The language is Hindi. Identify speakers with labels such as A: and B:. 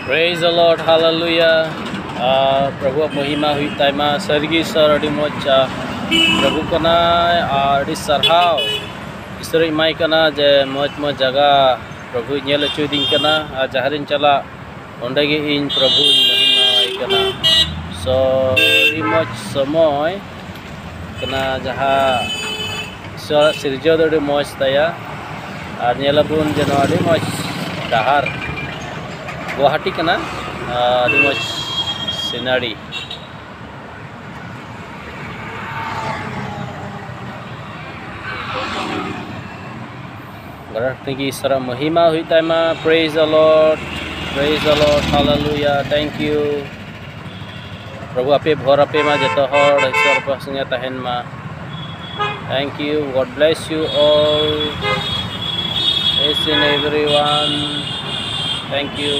A: Praise the Lord, hallelujah. Prabhu महिमा हुई ताइमा सरगी सर अड़ी मोच प्रभु कना अड़ी सरहाव ईश्वर इमाई कना जे मोच मोच जगह प्रभु नेल चुदिन कना जहारिन चला ओंडेगे इन प्रभु महिमा कना सो अड़ी मोच समय कना जहाँ ईश्वर सिरजो अड़ी मोच ताया और नेलबुन जेनो अड़ी मोच डाहार गुवाहाटी कना अड़ी मोच सिनारी गराखनी की सरा महिमा हुई ताइमा praise the Lord, hallelujah, thank you प्रभु आपे भोर आपे मा जतो हर ईश्वर पासंगे तहन मा thank you, God bless you all, each and everyone, thank you.